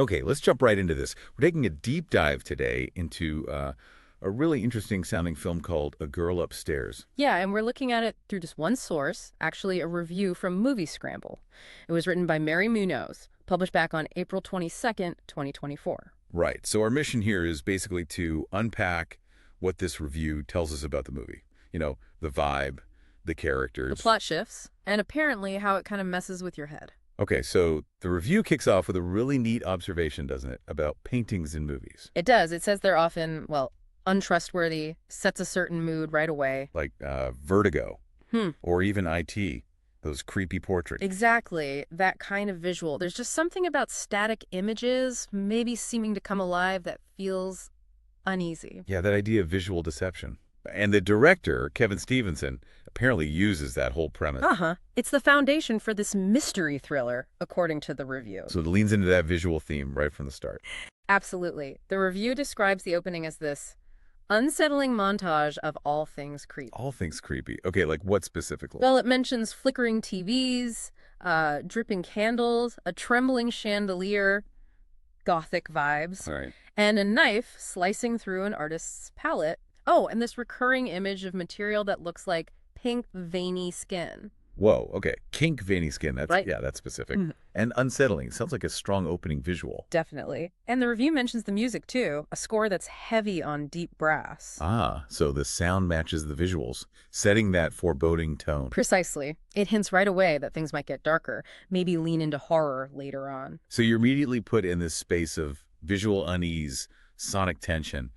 Okay, let's jump right into this. We're taking a deep dive today into a really interesting sounding film called A Girl Upstairs. Yeah, and we're looking at it through just one source, actually a review from Moviescramble. It was written by Mary Munoz, published back on April 22nd, 2024. Right. So our mission here is basically to unpack what this review tells us about the movie. You know, the vibe, the characters. The plot shifts, and apparently how it kind of messes with your head. Okay, so the review kicks off with a really neat observation, doesn't it, about paintings in movies? It does. It says they're often, well, untrustworthy, sets a certain mood right away. Like Vertigo, Hmm. or even IT, those creepy portraits. Exactly, that kind of visual. There's just something about static images, maybe seeming to come alive, that feels uneasy. Yeah, that idea of visual deception. And the director, Kevin Stevenson, apparently uses that whole premise. Uh-huh. It's the foundation for this mystery thriller, according to the review. So it leans into that visual theme right from the start. Absolutely. The review describes the opening as this unsettling montage of all things creepy. All things creepy. Okay, like what specifically? Well, it mentions flickering TVs, dripping candles, a trembling chandelier, gothic vibes, All right. and a knife slicing through an artist's palette. Oh, and this recurring image of material that looks like pink, veiny skin. Whoa, okay. Kink veiny skin. That's Right. Yeah, that's specific. Mhm. And unsettling. Sounds like a strong opening visual. Definitely. And the review mentions the music, too, a score that's heavy on deep brass. Ah, so the sound matches the visuals, setting that foreboding tone. Precisely. It hints right away that things might get darker, maybe lean into horror later on. So you're immediately put in this space of visual unease, sonic tension,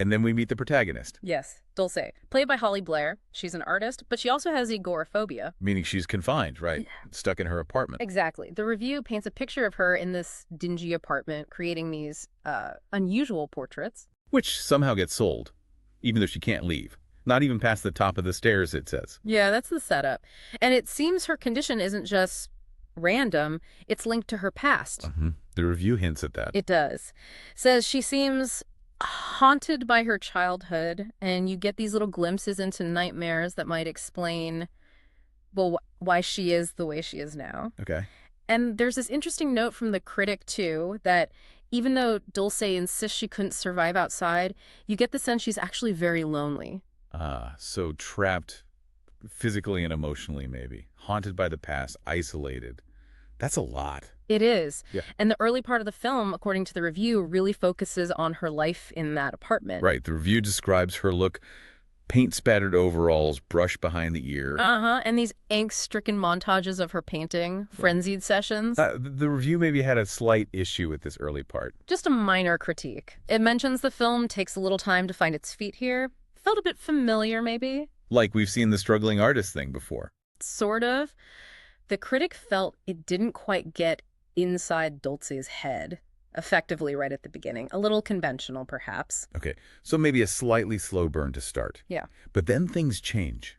and then we meet the protagonist, Yes, Dulce, played by Holly Blair. She's an artist, but she also has agoraphobia. meaning she's confined, right? Stuck in her apartment. Exactly. The review paints a picture of her in this dingy apartment, creating these unusual portraits. Which somehow gets sold, even though she can't leave. Not even past the top of the stairs, it says. Yeah, that's the setup. And it seems her condition isn't just random, it's linked to her past. The review hints at that. It does. Says she seems haunted by her childhood, and you get these little glimpses into nightmares that might explain, well, why she is the way she is now. Okay. And there's this interesting note from the critic, too, that even though Dulce insists she couldn't survive outside, you get the sense she's actually very lonely. So trapped physically and emotionally, maybe. Haunted by the past, isolated. That's a lot. It is. Yeah. And the early part of the film, according to the review, really focuses on her life in that apartment. Right. The review describes her look, paint-spattered overalls, brush behind the ear. Uh-huh. And these angst-stricken montages of her painting, frenzied sessions. The review maybe had a slight issue with this early part. Just a minor critique. It mentions the film takes a little time to find its feet here. Felt a bit familiar, maybe? Like we've seen the struggling artist thing before. Sort of. The critic felt it didn't quite get inside Dulce's head, effectively right at the beginning. A little conventional, perhaps. Okay, so maybe a slightly slow burn to start. Yeah. But then things change.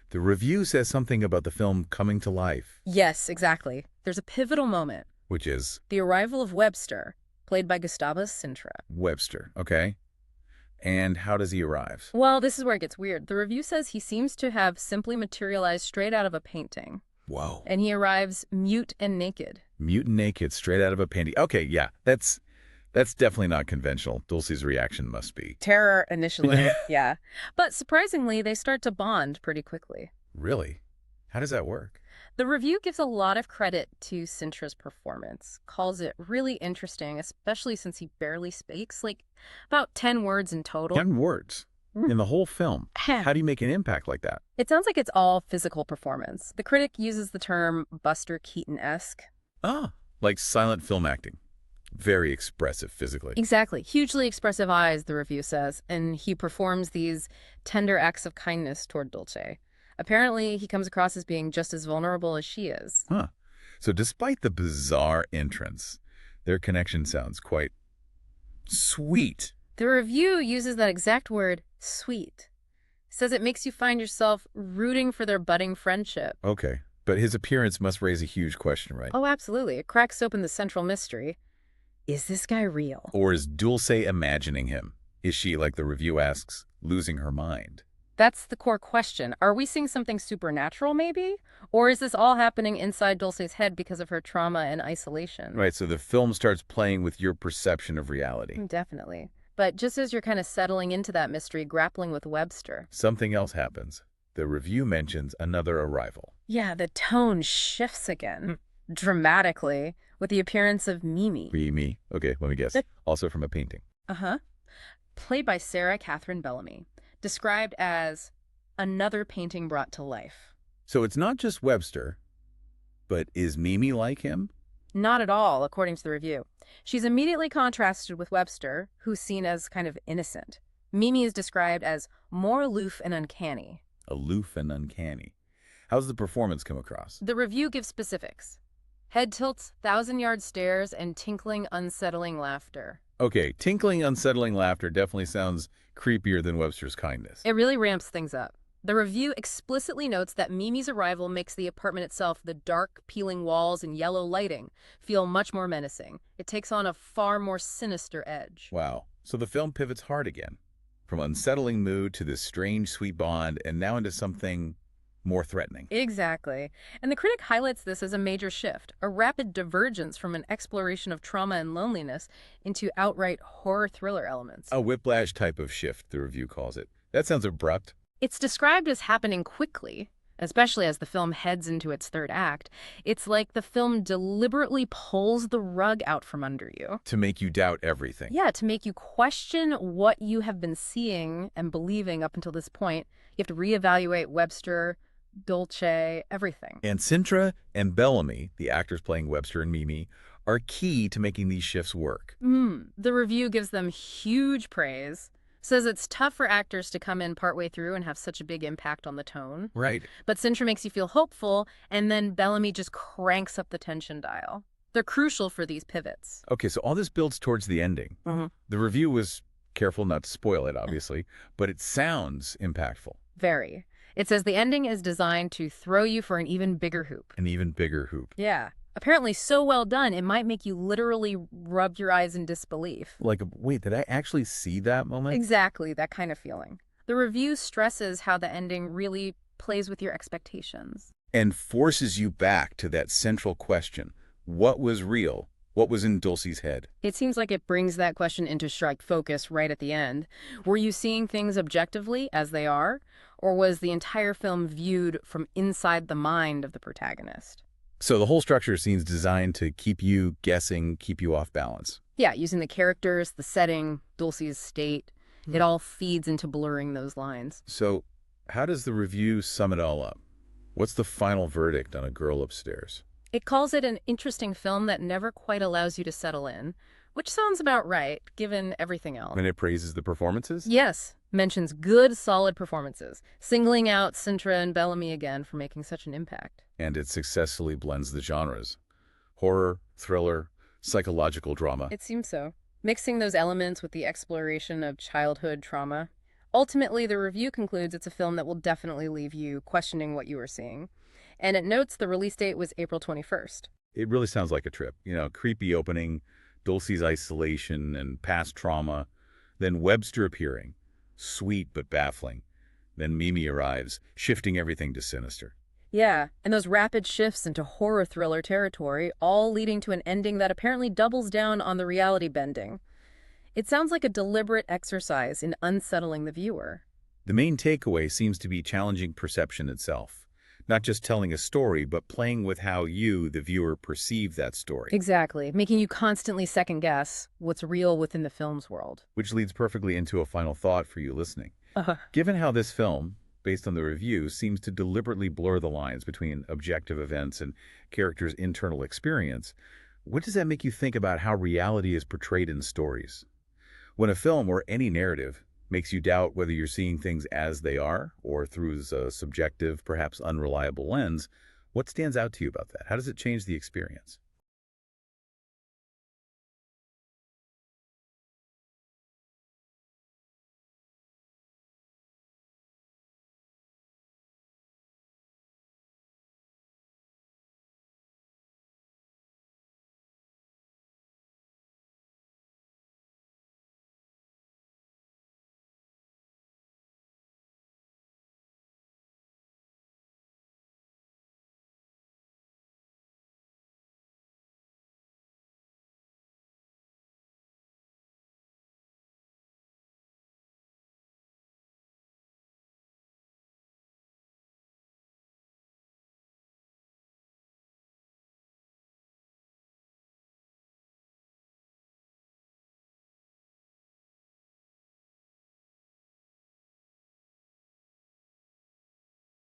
The review says something about the film coming to life. Yes, exactly. There's a pivotal moment. Which is The arrival of Webster, played by Gustavo Sintra. Webster, okay? And how does he arrive? Well, this is where it gets weird. The review says he seems to have simply materialized straight out of a painting. Whoa. And he arrives mute and naked. Mutant naked, straight out of a painting. Okay, yeah, that's definitely not conventional. Dulce's reaction must be. Terror initially, yeah. But surprisingly, they start to bond pretty quickly. Really? How does that work? The review gives a lot of credit to Sintra's performance, calls it really interesting, especially since he barely speaks, like about 10 words in total. 10 words in the whole film. How do you make an impact like that? It sounds like it's all physical performance. The critic uses the term Buster Keaton-esque. Ah, like silent film acting. Very expressive physically. Exactly. Hugely expressive eyes, the review says, and he performs these tender acts of kindness toward Dulce. Apparently, he comes across as being just as vulnerable as she is. Huh. So despite the bizarre entrance, their connection sounds quite sweet. The review uses that exact word, sweet. Says it makes you find yourself rooting for their budding friendship. Okay, but his appearance must raise a huge question, right? Oh, absolutely. It cracks open the central mystery. Is this guy real? Or is Dulce imagining him? Is she, like the review asks, losing her mind? That's the core question. Are we seeing something supernatural, maybe? Or is this all happening inside Dulce's head because of her trauma and isolation? Right, so the film starts playing with your perception of reality. Definitely. But just as you're kind of settling into that mystery, grappling with Webster. Something else happens. The review mentions another arrival. Yeah, the tone shifts again, dramatically, with the appearance of Mimi. Mimi. Okay, let me guess. Also from a painting. Uh-huh. Played by Sarah Catherine Bellamy. Described as another painting brought to life. So it's not just Webster, but is Mimi like him? Not at all, according to the review. She's immediately contrasted with Webster, who's seen as kind of innocent. Mimi is described as more aloof and uncanny. Aloof and uncanny. How's the performance come across? The review gives specifics. Head tilts, thousand-yard stares, and tinkling, unsettling laughter. Okay, tinkling, unsettling laughter definitely sounds creepier than Webster's kindness. It really ramps things up. The review explicitly notes that Mimi's arrival makes the apartment itself, the dark, peeling walls and yellow lighting, feel much more menacing. It takes on a far more sinister edge. Wow. So the film pivots hard again. From unsettling mood to this strange, sweet bond, and now into something more threatening. Exactly. And the critic highlights this as a major shift, a rapid divergence from an exploration of trauma and loneliness into outright horror thriller elements. A whiplash type of shift, the review calls it. That sounds abrupt. It's described as happening quickly, especially as the film heads into its third act. It's like the film deliberately pulls the rug out from under you. To make you doubt everything. Yeah, to make you question what you have been seeing and believing up until this point. You have to reevaluate Webster, Dulce, everything. And Sintra and Bellamy, the actors playing Webster and Mimi, are key to making these shifts work. The review gives them huge praise. Says it's tough for actors to come in partway through and have such a big impact on the tone. Right. But Sintra makes you feel hopeful, and then Bellamy just cranks up the tension dial. They're crucial for these pivots. Okay, so all this builds towards the ending. The review was careful not to spoil it, obviously, but it sounds impactful. Very. It says the ending is designed to throw you for an even bigger hoop. An even bigger hoop. Yeah. Apparently so well done, it might make you literally rub your eyes in disbelief. Like, wait, did I actually see that moment? Exactly, that kind of feeling. The review stresses how the ending really plays with your expectations. And forces you back to that central question. What was real? What was in Dulce's head? It seems like it brings that question into sharp focus right at the end. Were you seeing things objectively as they are? Or was the entire film viewed from inside the mind of the protagonist? So the whole structure seems designed to keep you guessing, keep you off balance. Yeah, using the characters, the setting, Dulce's state, it all feeds into blurring those lines. So how does the review sum it all up? What's the final verdict on A Girl Upstairs? It calls it an interesting film that never quite allows you to settle in, which sounds about right, given everything else. And it praises the performances? Yes, mentions good, solid performances, singling out Sintra and Bellamy again for making such an impact. And it successfully blends the genres. Horror, thriller, psychological drama. It seems so. Mixing those elements with the exploration of childhood trauma. Ultimately, the review concludes it's a film that will definitely leave you questioning what you were seeing. And it notes the release date was April 21st. It really sounds like a trip. You know, creepy opening, Dulce's isolation and past trauma, then Webster appearing, sweet but baffling. Then Mimi arrives, shifting everything to sinister. Yeah, and those rapid shifts into horror thriller territory, all leading to an ending that apparently doubles down on the reality bending. It sounds like a deliberate exercise in unsettling the viewer. The main takeaway seems to be challenging perception itself. Not just telling a story, but playing with how you, the viewer, perceive that story. Exactly, making you constantly second-guess what's real within the film's world. Which leads perfectly into a final thought for you listening. Given how this film, based on the review, seems to deliberately blur the lines between objective events and characters' internal experience, what does that make you think about how reality is portrayed in stories? When a film or any narrative makes you doubt whether you're seeing things as they are or through a subjective, perhaps unreliable lens, what stands out to you about that? How does it change the experience?